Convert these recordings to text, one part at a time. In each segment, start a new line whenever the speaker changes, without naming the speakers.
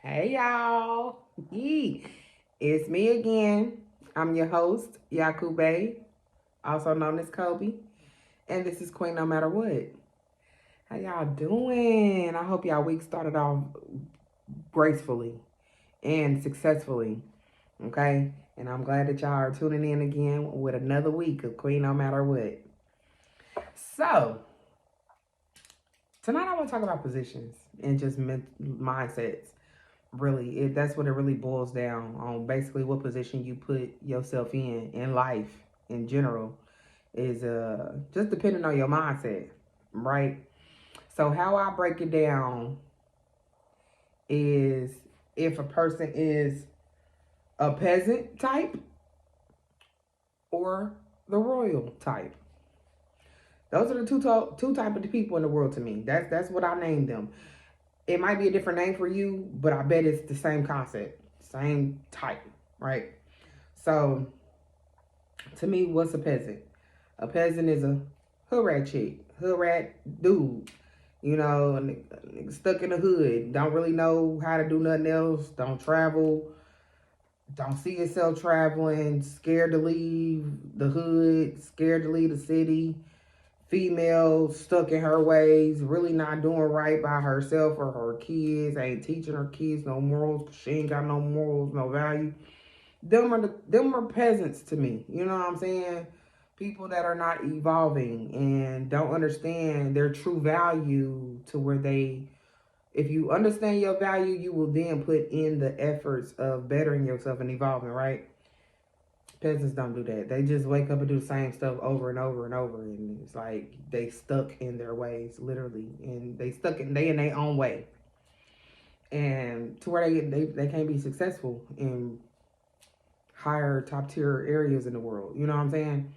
Hey y'all. It's me again. I'm your host, Yakube, also known as Kobe. And this is Queen No Matter What. How y'all doing? I hope y'all week started off gracefully and successfully. Okay? And I'm glad that y'all are tuning in again with another week of Queen No Matter What. So, tonight I want to talk about positions and just mindsets. Really, that's what it really boils down on. Basically, what position you put yourself in life in general is just depending on your mindset, right? So how I break it down is if a person is a peasant type or the royal type. Those are the two type of people in the world to me. That's what I named them. It might be a different name for you, but I bet it's the same concept, same type, right? So to me, what's a peasant? A peasant is a hood rat chick, hood rat dude. You know, stuck in the hood, don't really know how to do nothing else, don't travel, don't see yourself traveling, scared to leave the hood, scared to leave the city, female, stuck in her ways, really not doing right by herself or her kids, ain't teaching her kids no morals, she ain't got no morals, no value. Them are peasants to me. You know what I'm saying? People that are not evolving and don't understand their true value to where they, if you understand your value, you will then put in the efforts of bettering yourself and evolving, right? Peasants don't do that. They just wake up and do the same stuff over and over and over, and it's like they stuck in their ways, literally, and they in their own way, and to where they can't be successful in higher top tier areas in the world. You know what I'm saying?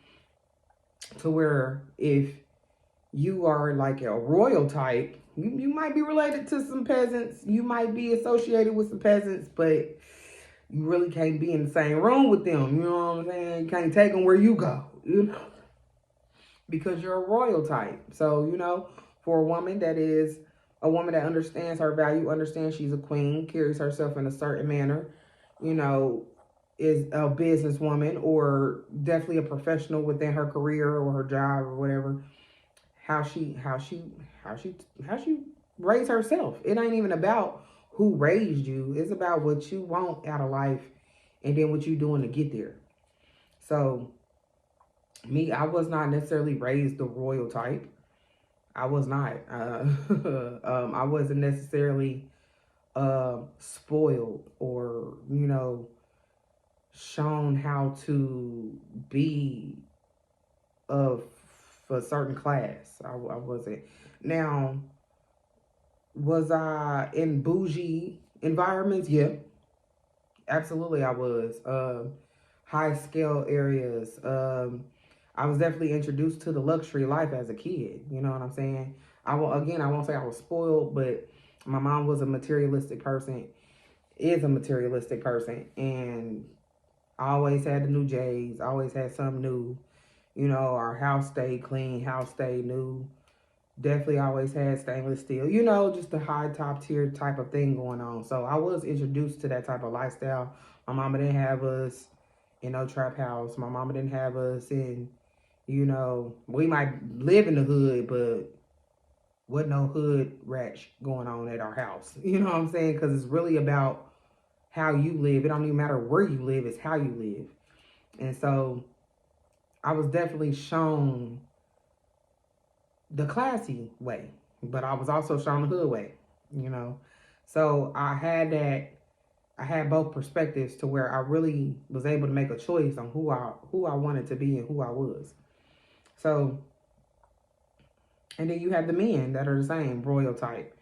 To where if you are like a royal type, you might be related to some peasants, you might be associated with some peasants, but you really can't be in the same room with them. You know what I'm saying? You can't take them where you go, you know, because you're a royal type. So, you know, for a woman that is a woman that understands her value, understands she's a queen, carries herself in a certain manner, you know, is a businesswoman or definitely a professional within her career or her job or whatever, how she raised herself. It ain't even about who raised you. It's about what you want out of life and then what you doing to get there. So me, I was not necessarily raised the royal type. I was not. I wasn't necessarily spoiled or, you know, shown how to be of a certain class. I wasn't. Now, was I in bougie environments? Yeah, absolutely I was. High scale areas. I was definitely introduced to the luxury life as a kid. You know what I'm saying? I won't say I was spoiled, but my mom was a materialistic person, is a materialistic person, and I always had the new J's, always had something new. You know, our house stayed clean, house stayed new. Definitely always had stainless steel, you know, just the high top tier type of thing going on. So I was introduced to that type of lifestyle. My mama didn't have us in no trap house. My mama didn't have us in, you know, we might live in the hood, but wasn't no hood ratch going on at our house. You know what I'm saying? Because it's really about how you live. It don't even matter where you live, it's how you live. And so I was definitely shown the classy way, but I was also shown the hood way, you know. So I had both perspectives to where I really was able to make a choice on who I wanted to be and who I was. So and then you have the men that are the same royal type.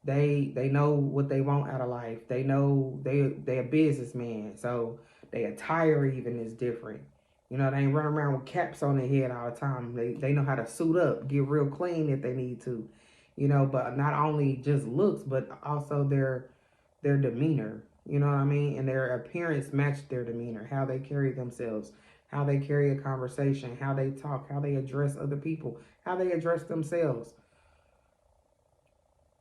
They know what they want out of life. They know they a businessman, so they attire even is different. You know, they ain't running around with caps on their head all the time. They know how to suit up, get real clean if they need to. You know, but not only just looks, but also their demeanor. You know what I mean? And their appearance match their demeanor, how they carry themselves, how they carry a conversation, how they talk, how they address other people, how they address themselves.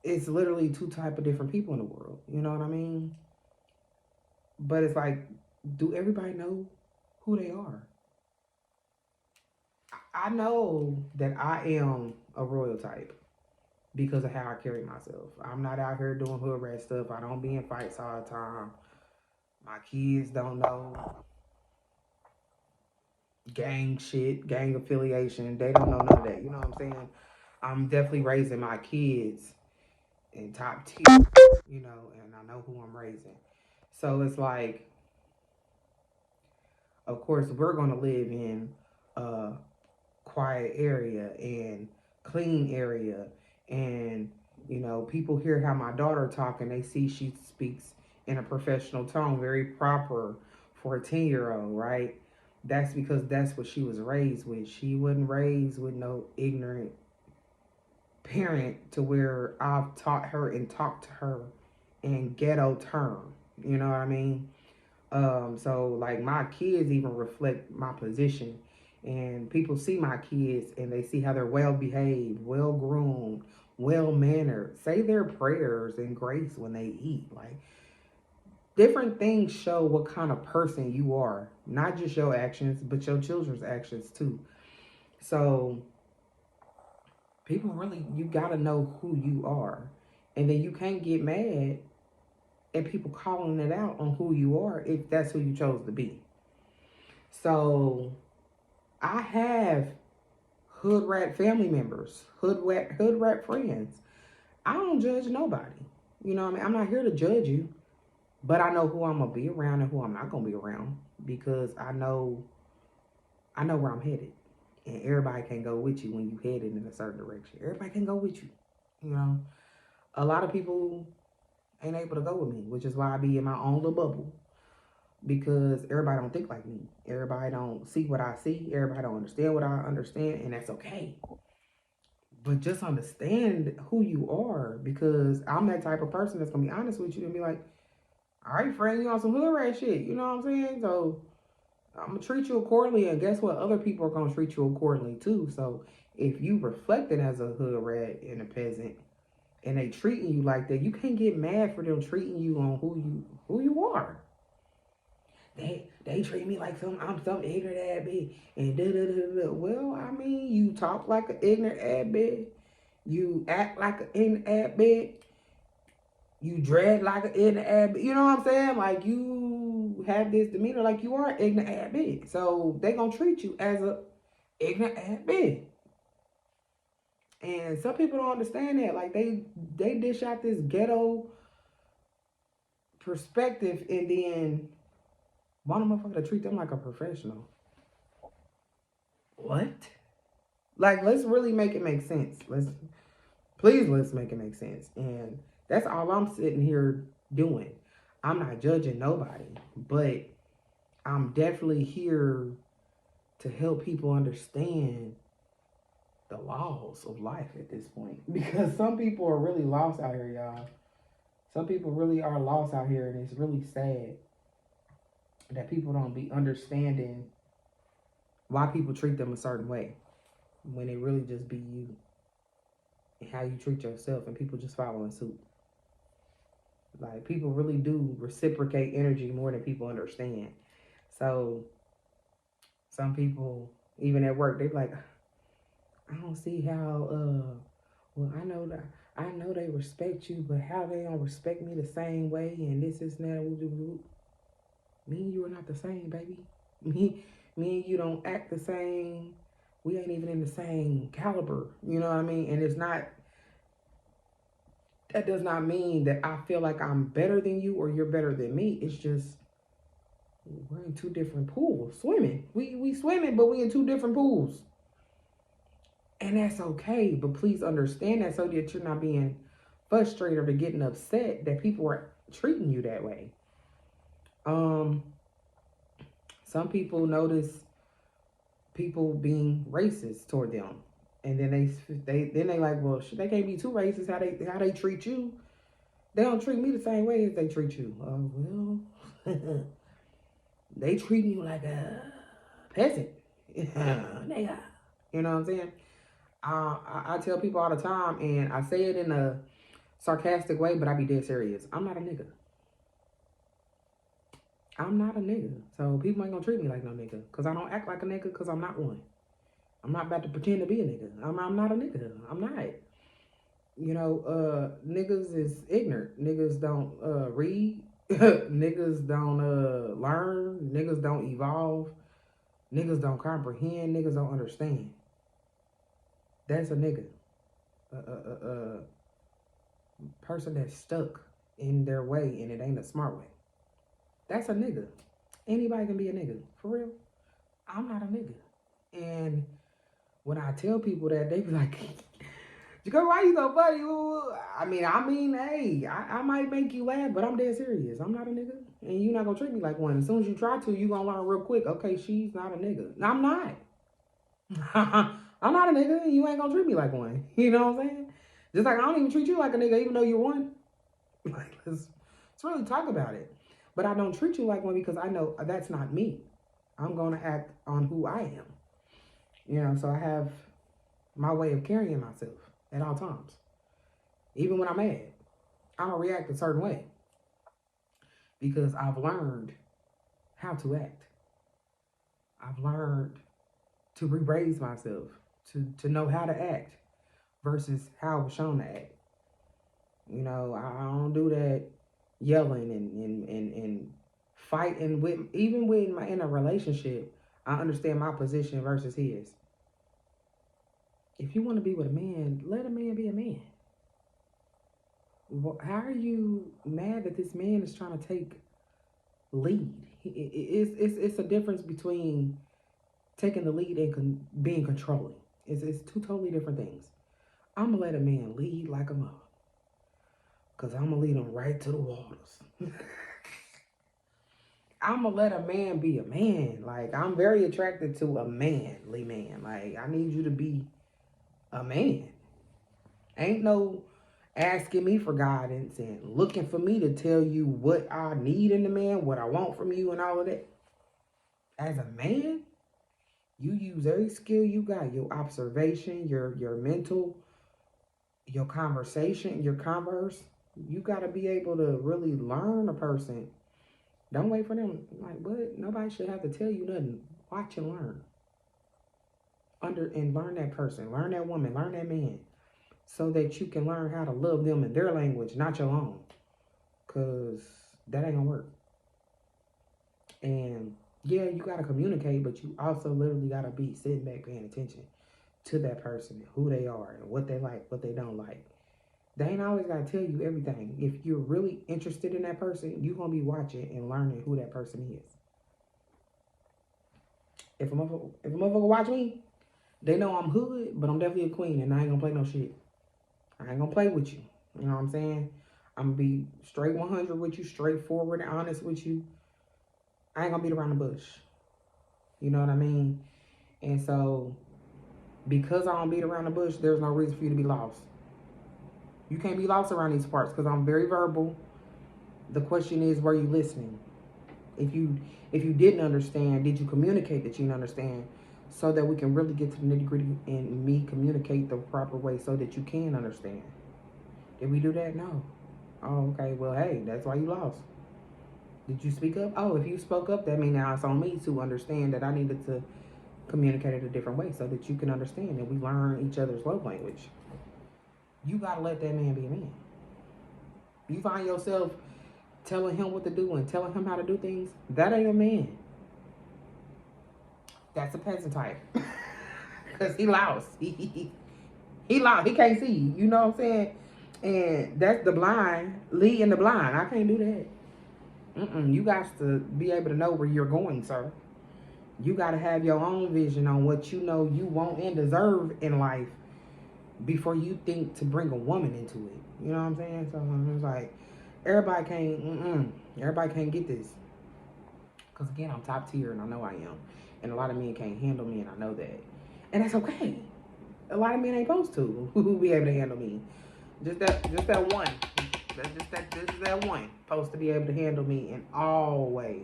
it's literally two type of different people in the world. You know what I mean? But it's like, do everybody know who they are? I know that I am a royal type because of how I carry myself. I'm not out here doing hood rat stuff. I don't be in fights all the time. My kids don't know gang shit, gang affiliation. They don't know none of that. You know what I'm saying? I'm definitely raising my kids in top tier, you know, and I know who I'm raising. So it's like, of course, we're going to live in a quiet area and clean area. And, you know, people hear how my daughter talk and they see she speaks in a professional tone, very proper for a 10-year-old, right? That's because that's what she was raised with. She wasn't raised with no ignorant parent to where I've taught her and talked to her in ghetto term. You know what I mean? So like my kids even reflect my position, and people see my kids and they see how they're well behaved, well groomed, well mannered, say their prayers and grace when they eat. Like different things show what kind of person you are, not just your actions, but your children's actions too. So people really, you gotta know who you are, and then you can't get mad at people calling it out on who you are if that's who you chose to be. So I have hood rat family members, hood rat friends. I don't judge nobody. You know what I mean? I'm not here to judge you, but I know who I'm gonna be around and who I'm not gonna be around because I know where I'm headed. And everybody can go with you when you headed in a certain direction. Everybody can go with you. You know, a lot of people ain't able to go with me, which is why I be in my own little bubble. Because everybody don't think like me. Everybody don't see what I see. Everybody don't understand what I understand, and that's okay. But just understand who you are, because I'm that type of person that's gonna be honest with you and be like, all right, friend, you on some hood rat shit. You know what I'm saying? So I'm gonna treat you accordingly, and guess what? Other people are gonna treat you accordingly too. So if you reflected as a hood rat and a peasant, and they treating you like that, you can't get mad for them treating you on who you are. They treat me like I'm some ignorant ass bitch and da da da da. Well, I mean, you talk like an ignorant ass bitch, you act like an ignorant ass bitch, you dread like an ignorant ass bitch. You know what I'm saying? Like you have this demeanor like you are an ignorant ass bitch. So they gonna treat you as a ignorant ass bitch. And some people don't understand that. Like they dish out this ghetto perspective and then want a motherfucker to treat them like a professional. What? Like, let's really make it make sense. Let's make it make sense. And that's all I'm sitting here doing. I'm not judging nobody, but I'm definitely here to help people understand the laws of life at this point. Because some people are really lost out here, y'all. Some people really are lost out here, and it's really sad that people don't be understanding why people treat them a certain way when it really just be you and how you treat yourself, and people just following suit. Like people really do reciprocate energy more than people understand. So some people, even at work, they be like, I don't see how. Well, I know they respect you, but how they don't respect me the same way, and this is that. Me and you are not the same, baby. Me and you don't act the same. We ain't even in the same caliber. You know what I mean? And it's not. That does not mean that I feel like I'm better than you or you're better than me. It's just we're in two different pools swimming. We swimming, but we in two different pools. And that's okay. But please understand that so that you're not being frustrated or getting upset that people are treating you that way. Some people notice people being racist toward them. And then they like, well, shit, they can't be too racist. How they treat you? They don't treat me the same way as they treat you. Well, they treat me like a peasant. You know what I'm saying? I tell people all the time, and I say it in a sarcastic way, but I be dead serious. I'm not a nigga. I'm not a nigga. So people ain't gonna treat me like no nigga. Because I don't act like a nigga because I'm not one. I'm not about to pretend to be a nigga. I'm not a nigga. I'm not. You know, niggas is ignorant. Niggas don't read. Niggas don't learn. Niggas don't evolve. Niggas don't comprehend. Niggas don't understand. That's a nigga. Person that's stuck in their way and it ain't a smart way. That's a nigga. Anybody can be a nigga. For real. I'm not a nigga. And when I tell people that, they be like, Jacob, why you so funny? I mean, hey, I might make you laugh, but I'm dead serious. I'm not a nigga. And you're not gonna treat me like one. As soon as you try to, you gonna learn real quick, okay, she's not a nigga. No, I'm not. I'm not a nigga, and you ain't gonna treat me like one. You know what I'm saying? Just like I don't even treat you like a nigga, even though you're one. Like, let's really talk about it. But I don't treat you like one because I know that's not me. I'm gonna act on who I am. You know, so I have my way of carrying myself at all times. Even when I'm mad, I don't react a certain way because I've learned how to act. I've learned to rebrace myself, to know how to act versus how I was shown to act. You know, I don't do that yelling and fighting with, even with in a relationship, I understand my position versus his. If you want to be with a man, let a man be a man. How are you mad that this man is trying to take lead? It's a difference between taking the lead and being controlling. It's two totally different things. I'm going to let a man lead like a mother. Because I'm going to lead him right to the waters. I'm going to let a man be a man. Like, I'm very attracted to a manly man. Like, I need you to be a man. Ain't no asking me for guidance and looking for me to tell you what I need in a man, what I want from you and all of that. As a man, you use every skill you got, your observation, your mental, your conversation, your converse. You got to be able to really learn a person. Don't wait for them. Like, what? Nobody should have to tell you nothing. Watch and learn. And learn that person. Learn that woman. Learn that man. So that you can learn how to love them in their language, not your own. Because that ain't going to work. And yeah, you got to communicate, but you also literally got to be sitting back paying attention to that person, who they are, and what they like, what they don't like. They ain't always got to tell you everything. If you're really interested in that person, you're going to be watching and learning who that person is. If a motherfucker watch me, they know I'm hood, but I'm definitely a queen, and I ain't going to play no shit. I ain't going to play with you. You know what I'm saying? I'm going to be straight 100 with you, straightforward and honest with you. I ain't going to beat around the bush. You know what I mean? And so, because I don't beat around the bush, there's no reason for you to be lost. You can't be lost around these parts because I'm very verbal. The question is, were you listening? If you didn't understand, did you communicate that you didn't understand so that we can really get to the nitty-gritty and me communicate the proper way so that you can understand? Did we do that? No. Oh, okay. Well, hey, that's why you lost. Did you speak up? Oh, if you spoke up, that means now it's on me to understand that I needed to communicate it a different way so that you can understand and we learn each other's love language. You got to let that man be a man. You find yourself telling him what to do and telling him how to do things, that ain't a man. That's a peasant type. Because he lost. He lost. He can't see you. You know what I'm saying? And that's the blind leading the blind. I can't do that. You got to be able to know where you're going, sir. You got to have your own vision on what you know you want and deserve in life before you think to bring a woman into it. You know what I'm saying? So it's like, everybody can't get this. Because again, I'm top tier and I know I am. And a lot of men can't handle me and I know that. And that's okay. A lot of men ain't supposed to who be able to handle me. Just that one. Just that one. Supposed to be able to handle me in all ways.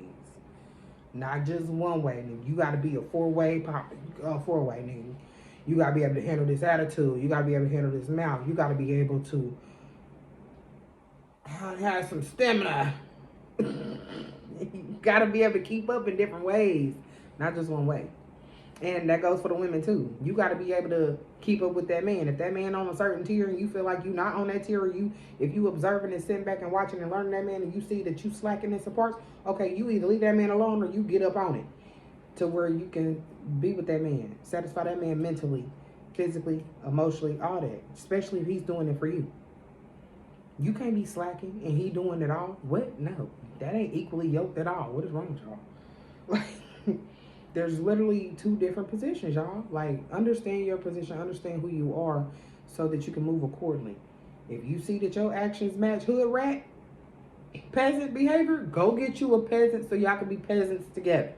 Not just one way, nigga. You gotta be a four-way, nigga. You gotta be able to handle this attitude. You gotta be able to handle this mouth. You gotta be able to have some stamina. You gotta be able to keep up in different ways, not just one way. And that goes for the women too. You got to be able to keep up with that man. If that man on a certain tier and you feel like you're not on that tier, or if you observing and sitting back and watching and learning that man, and you see that you slacking in some parts, okay, you either leave that man alone or you get up on it to where you can be with that man, satisfy that man mentally, physically, emotionally, all that. Especially if he's doing it for you. You can't be slacking and he doing it all. What? No, that ain't equally yoked at all. What is wrong with y'all? Like. There's literally two different positions, y'all. Like, understand your position, understand who you are, so that you can move accordingly. If you see that your actions match hood rat, peasant behavior, go get you a peasant so y'all can be peasants together.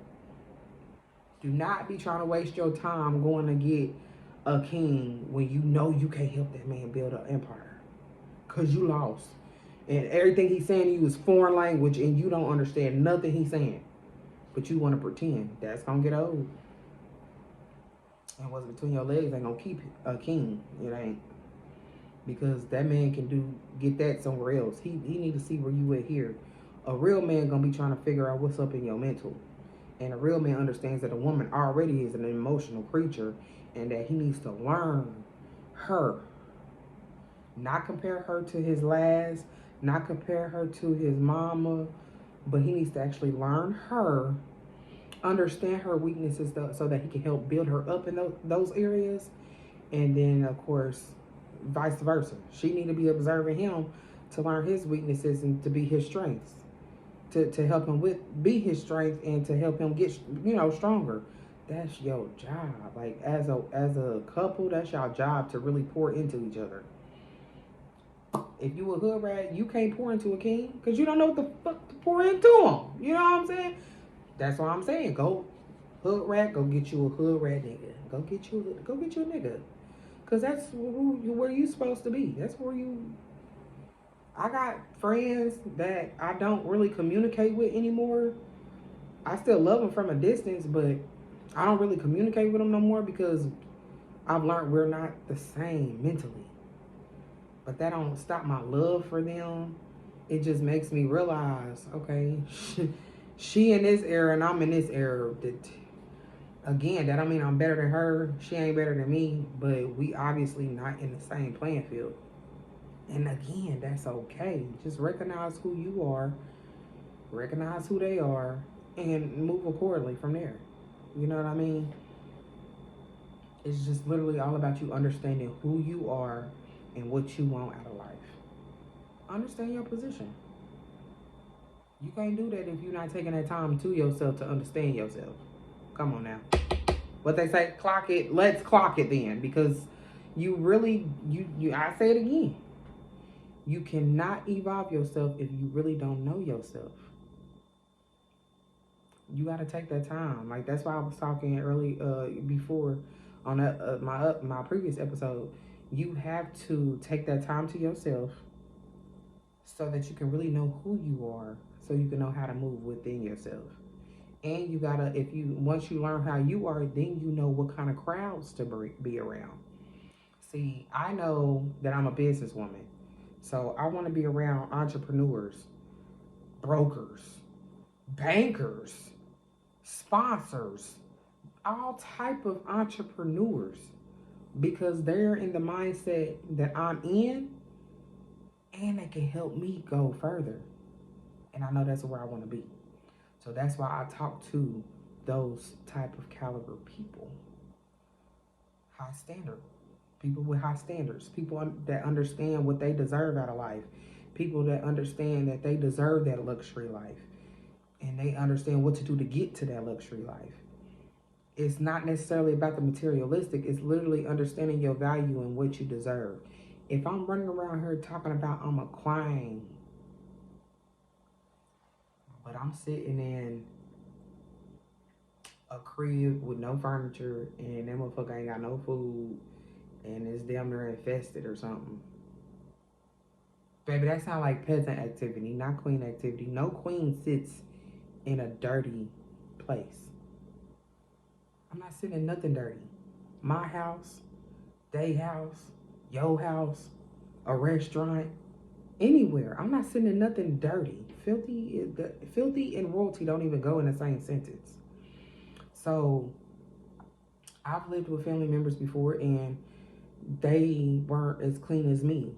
Do not be trying to waste your time going to get a king when you know you can't help that man build an empire. Because you lost. And everything he's saying to you is foreign language and you don't understand nothing he's saying. But you want to pretend. That's going to get old. And what's between your legs ain't going to keep a king. It ain't. Because that man can get that somewhere else. He need to see where you at here. A real man going to be trying to figure out what's up in your mental. And a real man understands that a woman already is an emotional creature. And that he needs to learn her. Not compare her to his last. Not compare her to his mama. But he needs to actually learn her, understand her weaknesses so that he can help build her up in those areas. And then, of course, vice versa. She need to be observing him to learn his weaknesses and to be his strengths. To help him be his strength and to help him get, stronger. That's your job. Like, as a couple, that's your job to really pour into each other. If you a hood rat, you can't pour into a king because you don't know what the fuck to pour into him. You know what I'm saying? That's what I'm saying. Go hood rat, go get you a hood rat nigga. Go get you a nigga. Because that's where you supposed to be. That's where you... I got friends that I don't really communicate with anymore. I still love them from a distance, but I don't really communicate with them no more because I've learned we're not the same mentally. But that don't stop my love for them. It just makes me realize, okay, she in this era and I'm in this era. Again, that don't mean I'm better than her. She ain't better than me. But we obviously not in the same playing field. And again, that's okay. Just recognize who you are. Recognize who they are. And move accordingly from there. You know what I mean? It's just literally all about you understanding who you are and what you want out of life. Understand your position. You can't do that if you're not taking that time to yourself to understand yourself. Come on now. What they say, clock it. Let's clock it then. Because you really, I say it again. You cannot evolve yourself if you really don't know yourself. You got to take that time. Like, that's why I was talking before on my previous episode. You have to take that time to yourself so that you can really know who you are, so you can know how to move within yourself. And you gotta, once you learn how you are, then you know what kind of crowds to be around. See, I know that I'm a businesswoman, so I want to be around entrepreneurs, brokers, bankers, sponsors, all type of entrepreneurs. Because they're in the mindset that I'm in, and they can help me go further. And I know that's where I want to be. So that's why I talk to those type of caliber people. High standard. People with high standards. People that understand what they deserve out of life. People that understand that they deserve that luxury life. And they understand what to do to get to that luxury life. It's not necessarily about the materialistic. It's literally understanding your value and what you deserve. If I'm running around here talking about I'm a queen, but I'm sitting in a crib with no furniture and that motherfucker ain't got no food and it's damn near infested or something. Baby, that sounds like peasant activity, not queen activity. No queen sits in a dirty place. I'm not sitting in nothing dirty. My house, they house, your house, a restaurant, anywhere. I'm not sitting in nothing dirty. Filthy and royalty don't even go in the same sentence. So I've lived with family members before, and they weren't as clean as me.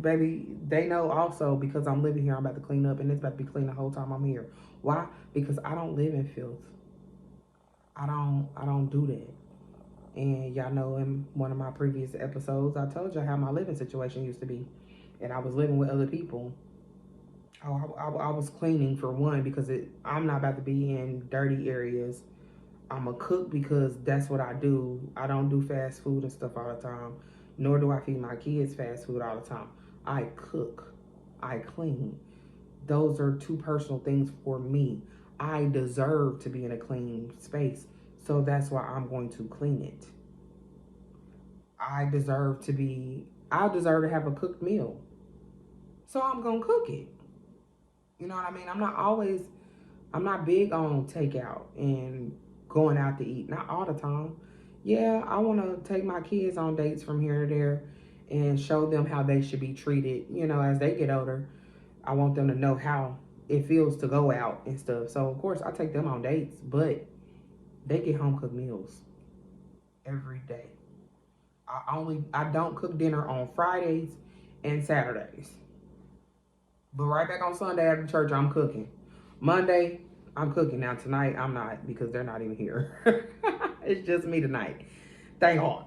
Baby, they know also because I'm living here, I'm about to clean up, and it's about to be clean the whole time I'm here. Why? Because I don't live in filth. I don't do that. And y'all know in one of my previous episodes, I told you how my living situation used to be. And I was living with other people. I was cleaning for one because I'm not about to be in dirty areas. I'm a cook because that's what I do. I don't do fast food and stuff all the time, nor do I feed my kids fast food all the time. I cook, I clean. Those are two personal things for me. I deserve to be in a clean space, so that's why I'm going to clean it. I deserve to have a cooked meal, so I'm going to cook it. You know what I mean? I'm not big on takeout and going out to eat. Not all the time. Yeah, I want to take my kids on dates from here to there and show them how they should be treated, as they get older. I want them to know how it feels to go out and stuff. So, of course, I take them on dates, but they get home cooked meals every day. I don't cook dinner on Fridays and Saturdays. But right back on Sunday after church, I'm cooking. Monday, I'm cooking. Now tonight, I'm not because they're not even here. It's just me tonight. Thank God.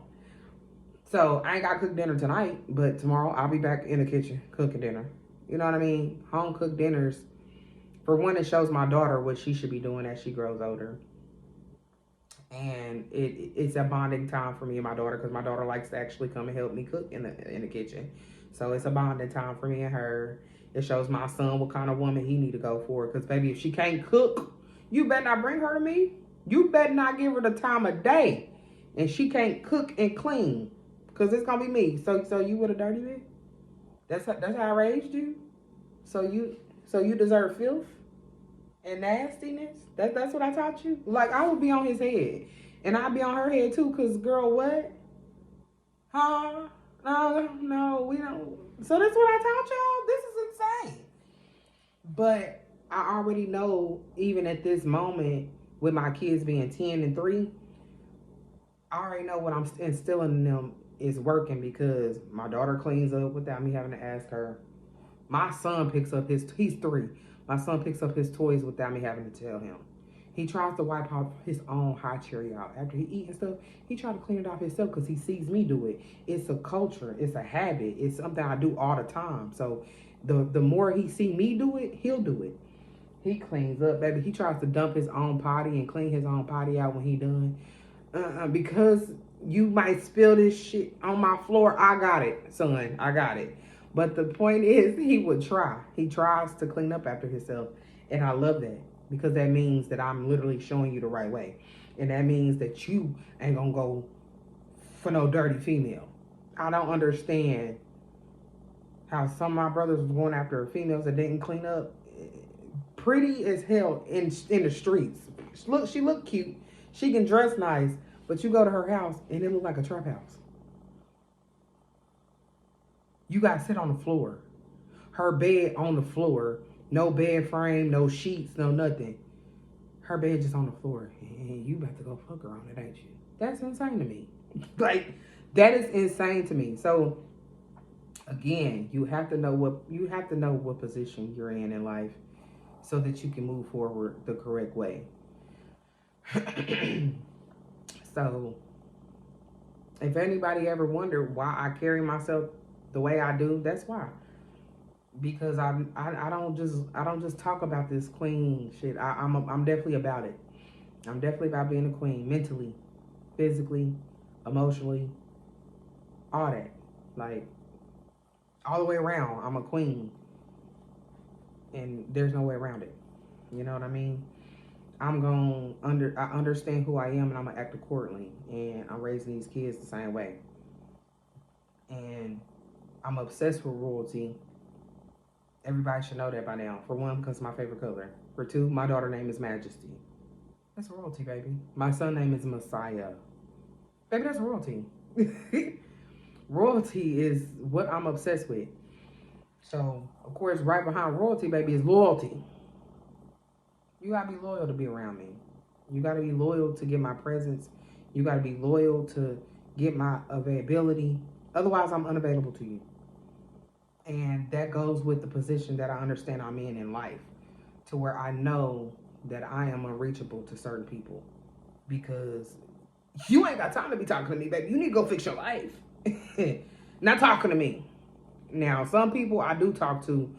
So I ain't got to cook dinner tonight, but tomorrow I'll be back in the kitchen cooking dinner. You know what I mean? Home cooked dinners. For one, it shows my daughter what she should be doing as she grows older. And it's a bonding time for me and my daughter because my daughter likes to actually come and help me cook in the kitchen. So it's a bonding time for me and her. It shows my son what kind of woman he need to go for. Because, baby, if she can't cook, you better not bring her to me. You better not give her the time of day. And she can't cook and clean. Because it's going to be me. So you with a dirty man? That's how I raised you? So you deserve filth and nastiness? That's what I taught you? Like, I would be on his head. And I'd be on her head, too. Because, girl, what? Huh? No, we don't. So that's what I taught y'all? This is insane. But I already know, even at this moment, with my kids being 10 and 3, I already know what I'm instilling in them is working because my daughter cleans up without me having to ask her. My son picks up he's 3. My son picks up his toys without me having to tell him. He tries to wipe off his own high cherry out. After he eats and stuff, he tries to clean it off himself because he sees me do it. It's a culture. It's a habit. It's something I do all the time. So the more he see me do it, he'll do it. He cleans up, baby. He tries to dump his own potty and clean his own potty out when he done. Because you might spill this shit on my floor. I got it, son. I got it. But the point is, he would try. He tries to clean up after himself. And I love that because that means that I'm literally showing you the right way. And that means that you ain't going to go for no dirty female. I don't understand how some of my brothers was going after females that didn't clean up. Pretty as hell in the streets. She look cute. She can dress nice. But you go to her house and it look like a trap house. You got to sit on the floor. Her bed on the floor. No bed frame, no sheets, no nothing. Her bed just on the floor. And you about to go fuck her on it, ain't you? That's insane to me. Like, that is insane to me. So, again, you have to know what position you're in life so that you can move forward the correct way. So, if anybody ever wondered why I carry myself the way I do, that's why. Because I don't just talk about this queen shit. I'm definitely about it. I'm definitely about being a queen, mentally, physically, emotionally, all that. Like, all the way around, I'm a queen, and there's no way around it. You know what I mean? I understand who I am, and I'm gonna act accordingly. And I'm raising these kids the same way. And I'm obsessed with royalty. Everybody should know that by now. For one, because it's my favorite color. For two, my daughter's name is Majesty. That's royalty, baby. My son's name is Messiah. Baby, that's royalty. Royalty is what I'm obsessed with. So, of course, right behind royalty, baby, is loyalty. You gotta be loyal to be around me. You gotta be loyal to get my presence. You gotta be loyal to get my availability. Otherwise, I'm unavailable to you. And that goes with the position that I understand I'm in life, to where I know that I am unreachable to certain people because you ain't got time to be talking to me, baby. You need to go fix your life. Not talking to me. Now, some people I do talk to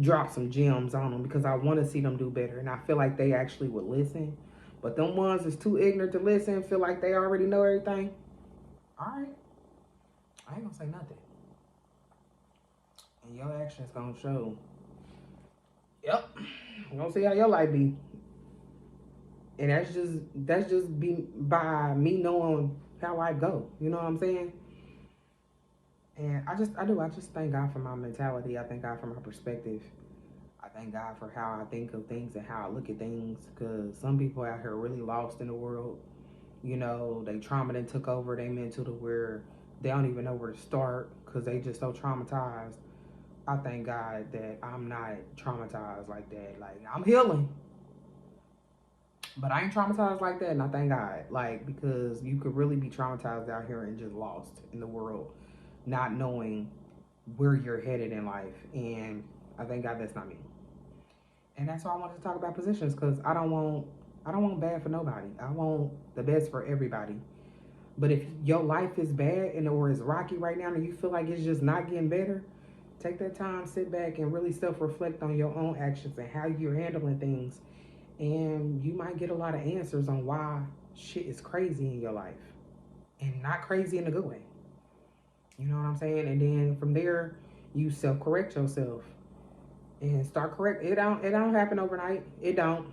drop some gems on them because I want to see them do better, and I feel like they actually would listen. But them ones that's too ignorant to listen, feel like they already know everything. All right, I ain't gonna say nothing, and your actions gonna show. Yep, I'm gonna see how your life be, and that's just be by me knowing how I go. You know what I'm saying? And I just thank God for my mentality. I thank God for my perspective. I thank God for how I think of things and how I look at things. Because some people out here are really lost in the world. You know, they trauma then took over their mental to where they don't even know where to start because they just so traumatized. I thank God that I'm not traumatized like that. Like, I'm healing, but I ain't traumatized like that. And I thank God, like, because you could really be traumatized out here and just lost in the world, not knowing where you're headed in life. And I thank God that's not me. And that's why I wanted to talk about positions because I don't want bad for nobody. I want the best for everybody. But if your life is bad and or is rocky right now and you feel like it's just not getting better, take that time, sit back and really self-reflect on your own actions and how you're handling things. And you might get a lot of answers on why shit is crazy in your life. And not crazy in a good way. You know what I'm saying? And then from there, you self-correct yourself and start correct. It don't happen overnight. It don't.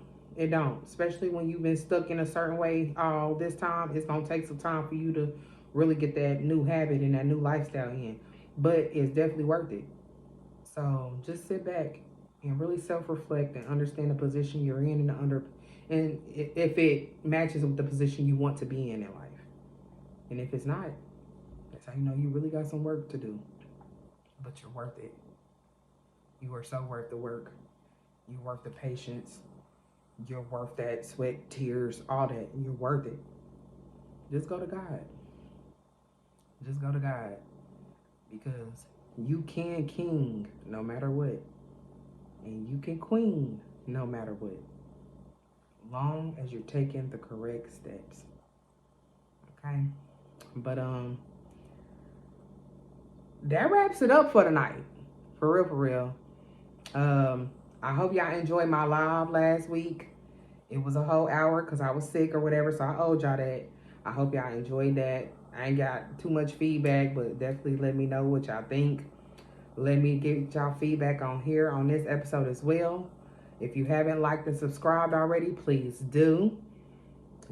Especially when you've been stuck in a certain way all this time. It's gonna take some time for you to really get that new habit and that new lifestyle in. But it's definitely worth it. So just sit back and really self-reflect and understand the position you're in and if it matches with the position you want to be in life. And if it's not, that's how you know you really got some work to do. But you're worth it. You are so worth the work. You're worth the patience. You're worth that sweat, tears, all that. You're worth it. Just go to God. Just go to God. Because you can king no matter what. And you can queen no matter what. Long as you're taking the correct steps. Okay? But that wraps it up for tonight. For real, for real. I hope y'all enjoyed my live last week. It was a whole hour because I was sick or whatever, so I owed y'all that. I hope y'all enjoyed that. I ain't got too much feedback, but definitely let me know what y'all think. Let me get y'all feedback on here on this episode as well. If you haven't liked and subscribed already, please do.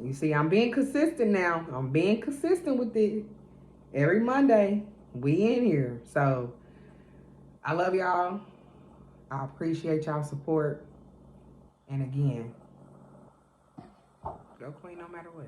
You see, I'm being consistent now. I'm being consistent with it. Every Monday, we in here. So, I love y'all. I appreciate y'all support. And again, go Queen no matter what.